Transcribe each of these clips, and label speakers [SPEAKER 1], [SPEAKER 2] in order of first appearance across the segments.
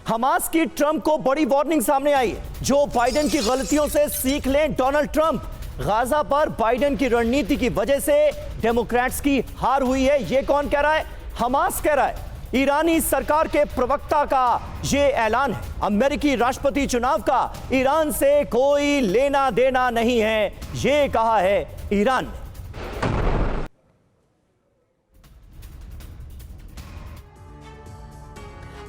[SPEAKER 1] Hamas की Trump को बड़ी वार्निंग सामने आई है। जो बाइडेन की गलतियों से सीख लें डोनाल्ड ट्रंप। गाजा पर बाइडेन की रणनीति की वजह से डेमोक्रेट्स की हार हुई है। यह कौन कह रहा है? हमास कह रहा है। ईरानी सरकार के प्रवक्ता का यह ऐलान है। अमेरिकी राष्ट्रपति चुनाव का ईरान से कोई लेना देना नहीं है, यह कहा है ईरान ने।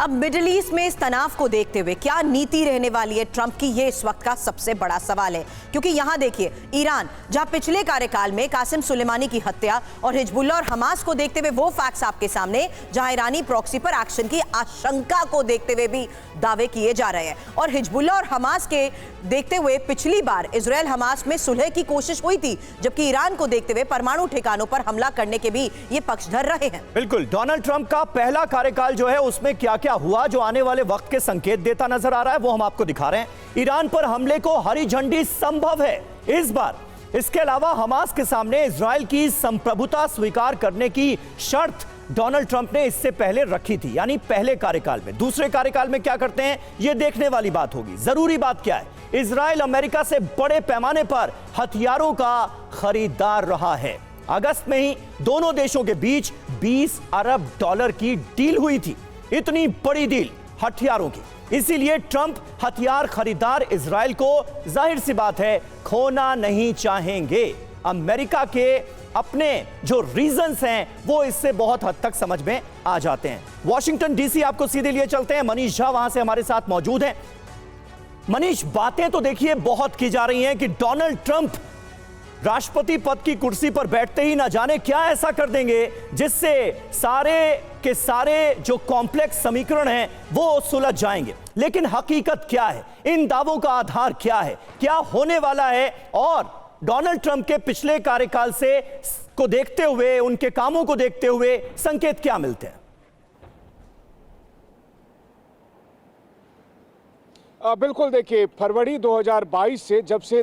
[SPEAKER 2] अब मिडिल ईस्ट में इस तनाव को देखते हुए क्या नीति रहने वाली है ट्रंप की, ये इस वक्त का सबसे बड़ा सवाल है। क्योंकि यहां देखिए, ईरान जहां पिछले कार्यकाल में कासिम सुलेमानी की हत्या और हिजबुल्लाह और हमास को देखते हुए वो फैक्ट्स आपके सामने, जहां ईरानी प्रॉक्सी पर एक्शन की आशंका को देखते हुए भी दावे किए जा रहे हैं। और हिजबुल्लाह और हमास के देखते हुए पिछली बार इजरायल हमास में सुलह की कोशिश हुई थी, जबकि ईरान को देखते हुए परमाणु ठिकानों पर हमला करने के भी ये पक्षधर रहे हैं।
[SPEAKER 1] बिल्कुल, डोनाल्ड ट्रंप का पहला कार्यकाल जो है उसमें क्या क्या हुआ जो आने वाले वक्त के संकेत देता नजर आ रहा है, वो हम आपको दिखा रहे हैं। ईरान पर हमले को हरी झंडी संभव है इस बार। इसके अलावा हमास के सामने इजरायल की संप्रभुता स्वीकार करने की शर्त डोनाल्ड ट्रंप ने इससे पहले रखी थी, यानी पहले कार्यकाल में। दूसरे कार्यकाल में क्या करते हैं यह देखने वाली बात होगी। जरूरी बात क्या है, इजरायल अमेरिका से बड़े पैमाने पर हथियारों का खरीदार रहा है। अगस्त में ही दोनों देशों के बीच 20 अरब डॉलर की डील हुई थी। इतनी बड़ी डील हथियारों की, इसीलिए ट्रंप हथियार खरीदार इजरायल को जाहिर सी बात है खोना नहीं चाहेंगे। अमेरिका के अपने जो रीजंस हैं वो इससे बहुत हद तक समझ में आ जाते हैं। वॉशिंगटन डीसी आपको सीधे लिए चलते हैं। मनीष झा वहां से हमारे साथ मौजूद हैं। मनीष, बातें तो देखिए बहुत की जा रही हैं कि डोनाल्ड ट्रंप राष्ट्रपति पद की कुर्सी पर बैठते ही ना जाने क्या ऐसा कर देंगे जिससे सारे के सारे जो कॉम्प्लेक्स समीकरण हैं वो सुलझ जाएंगे। लेकिन हकीकत क्या है? इन दावों का आधार क्या है? क्या होने वाला है? और डोनाल्ड ट्रंप के पिछले कार्यकाल से को देखते हुए, उनके कामों को देखते हुए संकेत क्या मिलते हैं?
[SPEAKER 3] बिल्कुल, देखिए, फरवरी 2022 से जब से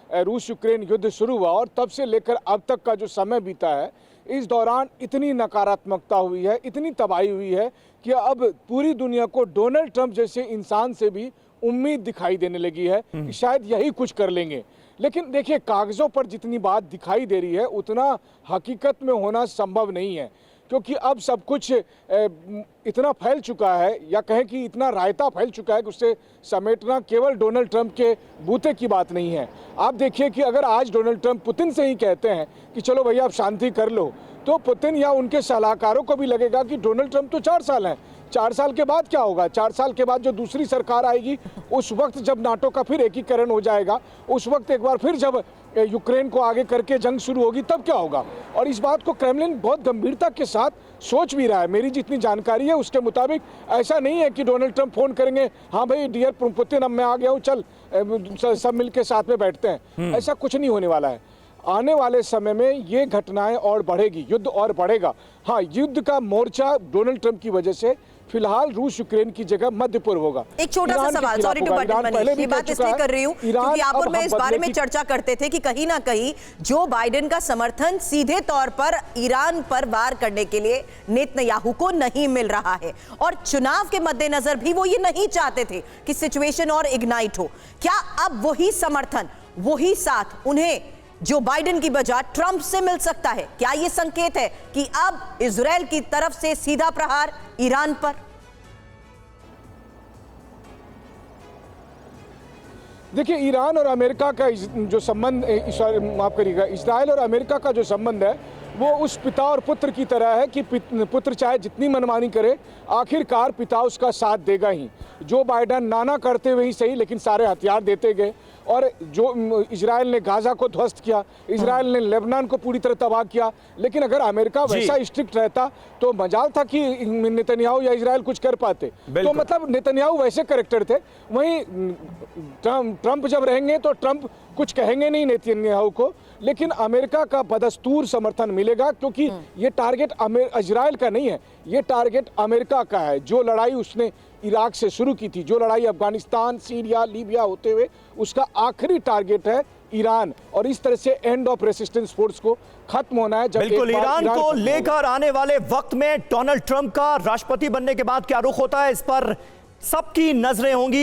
[SPEAKER 3] रूस यूक्रेन युद्ध शुरू हुआ और तब से लेकर अब तक का जो समय बीता है, इस दौरान इतनी नकारात्मकता हुई है, इतनी तबाही हुई है कि अब पूरी दुनिया को डोनाल्ड ट्रंप जैसे इंसान से भी उम्मीद दिखाई देने लगी है कि शायद यही कुछ कर लेंगे। लेकिन देखिए, कागजों पर जितनी बात दिखाई दे रही है उतना हकीकत में होना संभव नहीं है, क्योंकि अब सब कुछ इतना फैल चुका है, या कहें कि इतना रायता फैल चुका है कि उससे समेटना केवल डोनाल्ड ट्रंप के बूते की बात नहीं है। आप देखिए कि अगर आज डोनाल्ड ट्रंप पुतिन से ही कहते हैं कि चलो भैया आप शांति कर लो, तो पुतिन या उनके सलाहकारों को भी लगेगा कि डोनाल्ड ट्रंप तो 4 साल हैं, 4 साल के बाद क्या होगा? 4 साल के बाद जो दूसरी सरकार आएगी, उस वक्त जब नाटो का फिर एकीकरण हो जाएगा, उस वक्त एक बार फिर जब यूक्रेन को आगे करके जंग शुरू होगी, तब क्या होगा? और इस बात को क्रेमलिन बहुत गंभीरता के साथ सोच भी रहा है। मेरी जितनी जानकारी है उसके मुताबिक ऐसा नहीं है कि डोनाल्ड ट्रंप फोन करेंगे, हाँ भाई डियर पुतिन अब मैं आ गया हूँ, चल सब मिलके साथ में बैठते हैं। ऐसा कुछ नहीं होने वाला है। आने वाले समय में ये घटनाएं और बढ़ेगी, युद्ध और बढ़ेगा। हाँ, युद्ध का मोर्चा डोनाल्ड ट्रंप की वजह से फिलहाल रूस यूक्रेन की जगह मध्य पूर्व होगा।
[SPEAKER 2] एक छोटा सा सवाल, सॉरी टू बट मनीष, ये बात इसलिए कर रही हूं क्योंकि आप और मैं इस बारे में चर्चा करते थे कि कहीं ना कहीं जो बाइडेन का समर्थन सीधे तौर पर ईरान पर वार करने के लिए नेतन्याहू को नहीं मिल रहा है, और चुनाव के मद्देनजर भी वो ये नहीं चाहते थे कि सिचुएशन और इग्नाइट हो। क्या अब वही समर्थन, वही साथ उन्हें जो बाइडेन की बजाय ट्रंप से मिल सकता है? क्या यह संकेत है कि अब इजरायल की तरफ से सीधा प्रहार ईरान पर?
[SPEAKER 3] देखिए, ईरान और अमेरिका का जो संबंध, माफ करिएगा, इजरायल और अमेरिका का जो संबंध है वो उस पिता और पुत्र की तरह है कि पुत्र चाहे जितनी मनमानी करे, आखिरकार पिता उसका साथ देगा ही। जो बाइडेन नाना करते हुए ही सही, लेकिन सारे हथियार देते गए। और जो इजराइल ने गाजा को ध्वस्त किया, इजराइल ने लेबनान को पूरी तरह तबाह किया। लेकिन अगर अमेरिका वैसा स्ट्रिक्ट रहता तो मजाल था कि नेतन्याहू या इजराइल कुछ कर पाते। तो मतलब नेतन्याहू वैसे कैरेक्टर थे। वहीं ट्रंप जब रहेंगे तो ट्रंप कुछ कहेंगे नहीं नेतन्याहू को, लेकिन अमेरिका का बदस्तूर समर्थन मिलेगा, क्योंकि ये टारगेट इजराइल का नहीं है, ये टारगेट अमेरिका का है। जो लड़ाई उसने इराक से शुरू की थी, जो लड़ाई अफगानिस्तान, सीरिया, लीबिया होते हुए, उसका आखिरी टारगेट है ईरान। और इस तरह से एंड ऑफ रेसिस्टेंस फोर्स को खत्म होना है।
[SPEAKER 1] बिल्कुल, ईरान को लेकर आने वाले वक्त में डोनाल्ड ट्रंप का राष्ट्रपति बनने के बाद क्या रुख होता है, इस पर सबकी नजरें होंगी